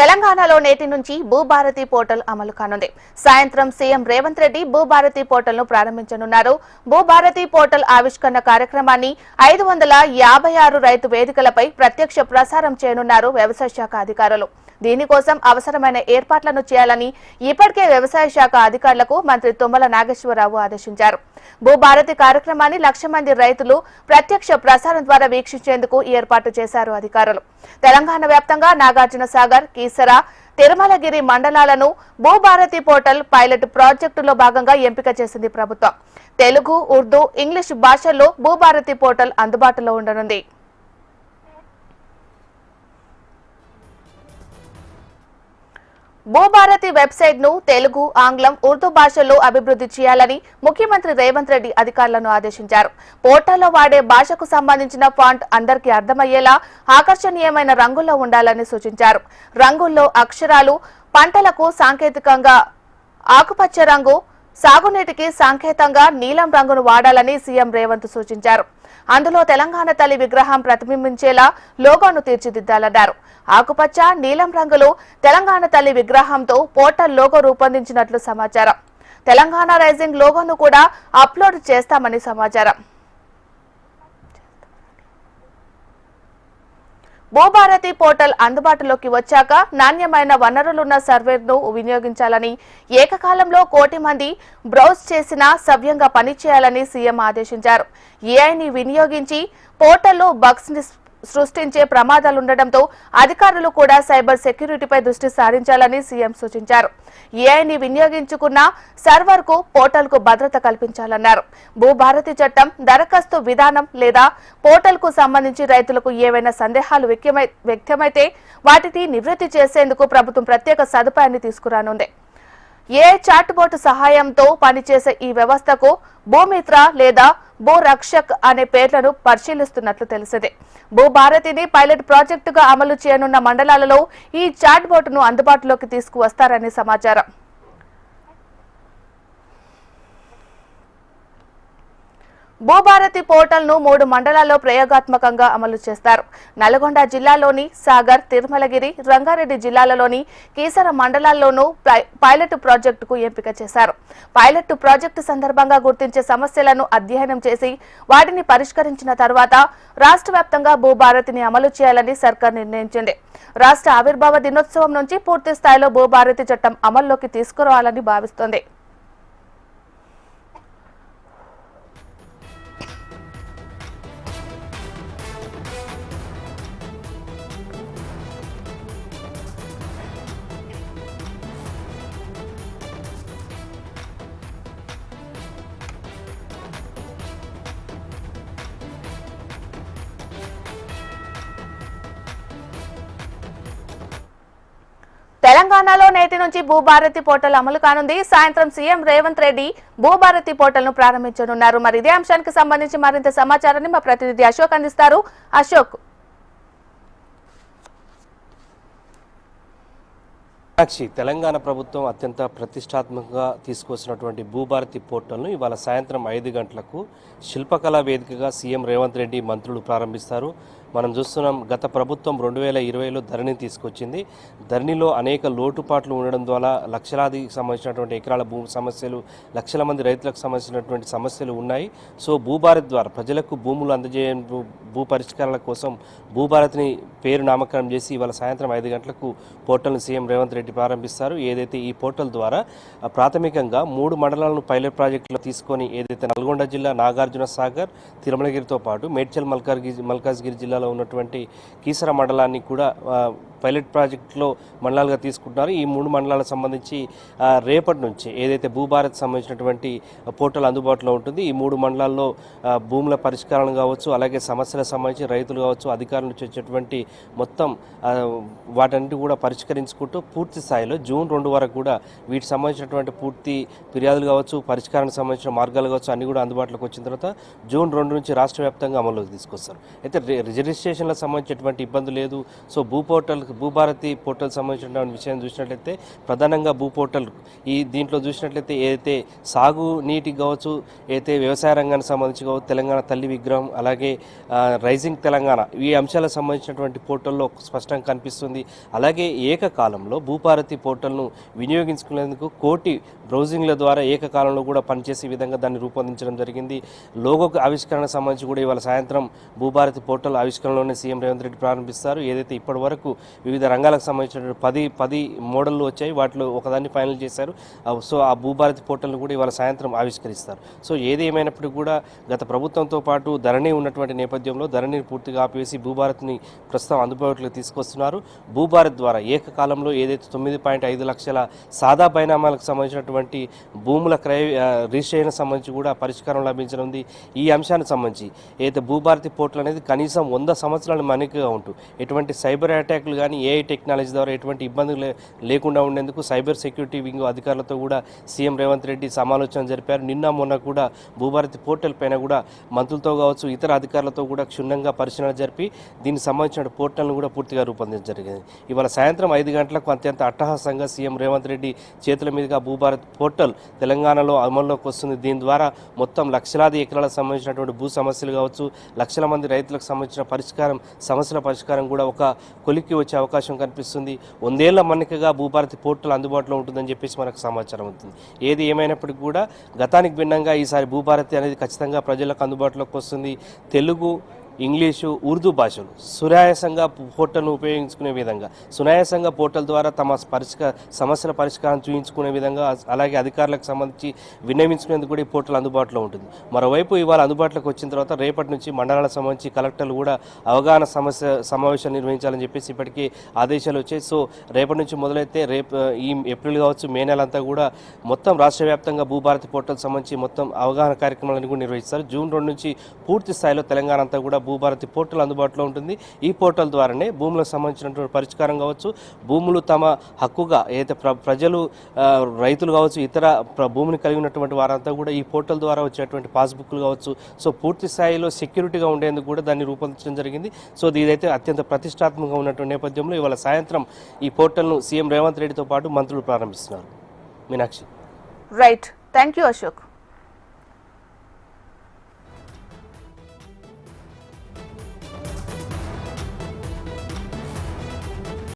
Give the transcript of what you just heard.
తెలంగాణలో నేటి నుంచి భూభారతి పోర్టల్ అమలు కానుంది. సాయంత్రం సీఎం రేవంత్ రెడ్డి భూభారతి పోర్టల్ ను ప్రారంభించనున్నారు. భూభారతి పోర్టల్ ఆవిష్కరణ కార్యక్రమాన్ని 556 రైతు వేదికలపై ప్రత్యక్ష ప్రసారం చేయనున్నారు వ్యవసాయ శాఖ అధికారులు. దీనికోసం అవసరమైన ఏర్పాట్లను చేయాలని ఇప్పటికే వ్యవసాయ శాఖ అధికారులకు మంత్రి తుమ్మల నాగేశ్వరరావు ఆదేశించారు. భూభారతి కార్యక్రమాన్ని 1,00,000 మంది రైతులు ప్రత్యక్ష ప్రసారం ద్వారా వీక్షించేందుకు ఏర్పాటు చేశారు అధికారులు. తెలంగాణ వ్యాప్తంగా నాగార్జున సాగర్, కీసర, తిరుమలగిరి మండలాలను భూభారతి పోర్టల్ పైలట్ ప్రాజెక్టులో భాగంగా ఎంపిక చేసింది ప్రభుత్వం. తెలుగు, ఉర్దూ, ఇంగ్లీష్ భాషల్లో భూభారతి పోర్టల్ అందుబాటులో ఉండనుంది. భూభారతి వెబ్సైట్ ను తెలుగు, ఆంగ్లం, ఉర్దూ భాషల్లో అభివృద్ధి చేయాలని ముఖ్యమంత్రి రేవంత్ రెడ్డి అధికారులను ఆదేశించారు. పోర్టల్లో వాడే భాషకు సంబంధించిన ఫాంట్ అందరికీ అర్థమయ్యేలా ఆకర్షణీయమైన రంగుల్లో ఉండాలని సూచించారు. రంగుల్లో అక్షరాలు, పంటలకు సాంకేతికంగా ఆకుపచ్చ రంగు, సాగునీటికి సంకేతంగా నీలం రంగును వాడాలని సీఎం రేవంత్ సూచించారు. అందులో తెలంగాణ తల్లి విగ్రహం ప్రతిబింబించేలా లోగోను తీర్చిదిద్దాలన్నారు. ఆకుపచ్చ, నీలం రంగులు తెలంగాణ తల్లి విగ్రహంతో పోర్టల్ లోగో రూపొందించినట్లు సమాచారం. తెలంగాణ రైజింగ్ లోగోను కూడా అప్లోడ్ చేస్తామని సమాచారం. భూభారతి పోర్టల్ అందుబాటులోకి వచ్చాక నాణ్యమైన వనరులున్న సర్వేను వినియోగించాలని, ఏకకాలంలో 1 కోటి మంది బ్రౌజ్ చేసినా సవ్యంగా పనిచేయాలని సీఎం ఆదేశించారు. ఏఐని వినియోగించి పోర్టల్లో బగ్స్ ని సృష్టించే ప్రమాదాలుండటంతో అధికారులు కూడా సైబర్ సెక్యూరిటీపై దృష్టి సారించాలని సీఎం సూచించారు. ఏఐని వినియోగించుకున్న సర్వర్ కు, పోర్టల్ కు భద్రత కల్పించాలన్నారు. భూభారతి చట్టం, దరఖాస్తు విధానం లేదా పోర్టల్ కు సంబంధించి రైతులకు ఏవైనా సందేహాలు వ్యక్తమైతే వాటిని నివృత్తి చేసేందుకు ప్రభుత్వం ప్రత్యేక సదుపాయాన్ని తీసుకురానుంది. ఏ చాట్ బోట్ సహాయంతో పనిచేసే ఈ వ్యవస్థకు భూమిత్ర లేదా భూరక్షక్ అనే పేర్లను పరిశీలిస్తున్నట్లు తెలిసింది. భూభారతిని పైలట్ ప్రాజెక్టుగా అమలు చేయనున్న మండలాలలో ఈ చాట్ బోట్ ను అందుబాటులోకి తీసుకువస్తారని సమాచారం. భూభారతి పోర్టల్ ను 3 మండలాల్లో ప్రయోగాత్మకంగా అమలు చేస్తారు. నల్గొండ జిల్లాలోని సాగర్, తిరుమలగిరి, రంగారెడ్డి జిల్లాలలోని కీసర మండలాల్లోనూ పైలట్ ప్రాజెక్టుకు ఎంపిక చేశారు. పైలట్ ప్రాజెక్టు సందర్భంగా గుర్తించే సమస్యలను అధ్యయనం చేసి వాటిని పరిష్కరించిన తర్వాత రాష్ట్ర వ్యాప్తంగా భూభారతిని అమలు చేయాలని సర్కార్ నిర్ణయించింది. రాష్ట్ర ఆవిర్భావ దినోత్సవం నుంచి పూర్తి స్థాయిలో భూభారతి చట్టం అమల్లోకి తీసుకురావాలని భావిస్తోంది. తెలంగాణలో నేటి నుంచి భూభారతి పోర్టల్ అమలు కానుంది. సాయంత్రం సీఎం రేవంత్ రెడ్డి భూభారతి పోర్టల్ ను ప్రారంభించనున్నారు. మరి ఇదే అంశానికి సంబంధించి మరింత సమాచారాన్ని మా ప్రతినిధి అశోక్ అందిస్తారు. అశోక్, తెలంగాణ ప్రభుత్వం అత్యంత ప్రతిష్టాత్మకంగా తీసుకొచ్చినటువంటి భూభారతి పోర్టల్ను ఇవాళ సాయంత్రం 5 గంటలకు శిల్పకళా వేదికగా సీఎం రేవంత్ రెడ్డి మంత్రులు ప్రారంభిస్తారు. మనం చూస్తున్నాం, గత ప్రభుత్వం 2020లో ధరణిని తీసుకొచ్చింది. ధరణిలో అనేక లోటుపాట్లు ఉండడం ద్వారా లక్షలాది సంబంధించినటువంటి ఎకరాల భూ సమస్యలు, లక్షల మంది రైతులకు సంబంధించినటువంటి సమస్యలు ఉన్నాయి. సో భూభారతి ద్వారా ప్రజలకు భూములు అందజేయ భూ పరిష్కారాల కోసం భూభారతిని పేరు నామకరణం చేసి ఇవాళ సాయంత్రం 5 గంటలకు పోర్టల్ను సీఎం రేవంత్ రెడ్డి ప్రారంభిస్తారు. ఏదైతే ఈ పోర్టల్ ద్వారా ప్రాథమికంగా 3 మండలాలను పైలట్ ప్రాజెక్టులో తీసుకొని ఏదైతే నల్గొండ జిల్లా నాగార్జున సాగర్, తిరుమలగిరితో పాటు మేడ్చల్ మల్కాజ్గిరి జిల్లాలో ఉన్నటువంటి కీసర మండలాన్ని కూడా పైలట్ ప్రాజెక్టులో మండలాలుగా తీసుకుంటున్నారు. ఈ 3 మండలాలకు సంబంధించి రేపటి నుంచి ఏదైతే భూభారత్ సంబంధించినటువంటి పోర్టల్ అందుబాటులో ఉంటుంది. ఈ 3 మండలాల్లో భూముల పరిష్కారం కావచ్చు, అలాగే సమస్యలకు సంబంధించి రైతులు కావచ్చు, అధికారుల నుంచి వచ్చేటువంటి మొత్తం వాటన్నిటి కూడా పరిష్కరించుకుంటూ పూర్తి స్థాయిలో జూన్ 2 వరకు కూడా వీటికి సంబంధించినటువంటి పూర్తి ఫిర్యాదులు కావచ్చు, పరిష్కారానికి సంబంధించిన మార్గాలు కావచ్చు అన్ని కూడా అందుబాటులోకి వచ్చిన తర్వాత జూన్ 2 నుంచి రాష్ట్ర వ్యాప్తంగా అమల్లోకి తీసుకొస్తారు. అయితే రిజిస్ట్రేషన్లకు సంబంధించినటువంటి ఇబ్బంది లేదు. సో భూ పోర్టల్కి భూభారతి పోర్టల్ సంబంధించిన విషయం చూసినట్లయితే ప్రధానంగా భూ పోర్టల్ దీంట్లో చూసినట్లయితే ఏదైతే సాగు నీటికి కావచ్చు, ఏదైతే వ్యవసాయ రంగానికి సంబంధించి కావచ్చు, తెలంగాణ తల్లి విగ్రహం, అలాగే రైజింగ్ తెలంగాణ, ఈ అంశాలకు సంబంధించినటువంటి పోర్టల్లో స్పష్టంగా కనిపిస్తుంది. అలాగే ఏకకాలంలో భూభారతి పోర్టల్ను వినియోగించుకునేందుకు కోటి బ్రౌజింగ్ల ద్వారా ఏకకాలంలో కూడా పనిచేసే విధంగా దాన్ని రూపొందించడం జరిగింది. లోగో ఆవిష్కరణ సంబంధించి కూడా ఇవాళ సాయంత్రం భూభారతి పోర్టల్ ఆవిష్కరణలోనే సీఎం రేవంత్ రెడ్డి ప్రారంభిస్తారు. ఏదైతే ఇప్పటి వరకు వివిధ రంగాలకు సంబంధించిన 10 మోడళ్లు వచ్చాయి, వాటిలో ఒకదాన్ని ఫైనల్ చేశారు. సో ఆ భూభారతి పోర్టల్ను కూడా ఇవాళ సాయంత్రం ఆవిష్కరిస్తారు. సో ఏది ఏమైనప్పటికీ కూడా గత ప్రభుత్వంతో పాటు ధరణి ఉన్నటువంటి నేపథ్యంలో ధరణిని పూర్తిగా ఆపివేసి భూభారత్ని ప్రస్తుతం అందుబాటులోకి తీసుకొస్తున్నారు. భూభారత్ ద్వారా ఏకకాలంలో ఏదైతే 9.5 లక్షల సాదా బైనామాలకు సంబంధించినటువంటి భూముల రిజిస్ట్రేషన్ సంబంధించి కూడా పరిష్కారం లభించనుంది. ఈ అంశానికి సంబంధించి ఏదైతే భూభారతి పోర్టల్ అనేది కనీసం 100 సంవత్సరాలు మన్నికగా ఉంటూ ఎటువంటి సైబర్ అటాక్లు కానీ ఏఐ టెక్నాలజీ ద్వారా ఎటువంటి ఇబ్బందులు లేకుండా ఉండేందుకు సైబర్ సెక్యూరిటీ వింగ్ అధికారులతో కూడా సీఎం రేవంత్ రెడ్డి సమాలోచన జరిపారు. నిన్న మొన్న కూడా భూభారతి పోర్టల్ పైన కూడా మంత్రులతో కావచ్చు, ఇతర అధికారులతో కూడా క్షుణ్ణంగా పరిశీలన జరిపి దీనికి సంబంధించిన పోర్టల్ను కూడా పూర్తిగా రూపొందించడం జరిగింది. ఇవాళ సాయంత్రం 5 గంటలకు అత్యంత అట్టహాసంగా సీఎం రేవంత్ రెడ్డి చేతుల మీదుగా భూభారత్ పోర్టల్ తెలంగాణలో అమల్లోకి వస్తుంది. దీని ద్వారా మొత్తం లక్షలాది ఎకరాలకు సంబంధించినటువంటి భూ సమస్యలు కావచ్చు, లక్షల మంది రైతులకు సంబంధించిన సమస్యల పరిష్కారం కూడా ఒక కొలిక్కి వచ్చే అవకాశం కనిపిస్తుంది. 100 ఏళ్ల మన్నికగా భూభారతి పోర్టల్ అందుబాటులో ఉంటుందని చెప్పేసి మనకు సమాచారం అవుతుంది. ఏది ఏమైనప్పటికీ కూడా గతానికి భిన్నంగా ఈసారి భూభారతి అనేది ఖచ్చితంగా ప్రజలకు అందుబాటులోకి వస్తుంది. తెలుగు, ఇంగ్లీషు, ఉర్దూ భాషలు సునాయాసంగా పోర్టల్ను ఉపయోగించుకునే విధంగా, సునాయాసంగా పోర్టల్ ద్వారా తమ సమస్యల పరిష్కారం చూపించుకునే విధంగా, అలాగే అధికారులకు సంబంధించి విన్నవించుకునేందుకు కూడా ఈ పోర్టల్ అందుబాటులో ఉంటుంది. మరోవైపు ఇవాళ అందుబాటులోకి వచ్చిన తర్వాత రేపటి నుంచి మండలాలకు సంబంధించి కలెక్టర్లు కూడా అవగాహన సమావేశాలు నిర్వహించాలని చెప్పేసి ఇప్పటికీ ఆదేశాలు వచ్చాయి. సో రేపటి నుంచి మొదలైతే ఈ ఏప్రిల్ కావచ్చు, మే నెల అంతా కూడా మొత్తం రాష్ట్ర వ్యాప్తంగా భూభారతి పోర్టల్ సంబంధించి మొత్తం అవగాహన కార్యక్రమాలను కూడా నిర్వహిస్తారు. జూన్ 2 నుంచి పూర్తి స్థాయిలో తెలంగాణ అంతా కూడా భూభారతి పోర్టల్ అందుబాటులో ఉంటుంది. ఈ పోర్టల్ ద్వారానే భూములకు సంబంధించినటువంటి పరిష్కారం కావచ్చు, భూములు తమ హక్కుగా ఏదైతే ప్రజలు, రైతులు కావచ్చు, ఇతర భూమిని కలిగి ఉన్నటువంటి వారంతా కూడా ఈ పోర్టల్ ద్వారా వచ్చేటువంటి పాస్బుక్లు కావచ్చు, సో పూర్తి స్థాయిలో సెక్యూరిటీగా ఉండేందుకు కూడా దాన్ని రూపొందించడం జరిగింది. సో ఇదైతే అత్యంత ప్రతిష్టాత్మకంగా ఉన్నటువంటి నేపథ్యంలో ఇవాళ సాయంత్రం ఈ పోర్టల్ను సీఎం రేవంత్ రెడ్డితో పాటు మంత్రులు ప్రారంభిస్తున్నారు. Meenakshi. Right, thank you Ashok.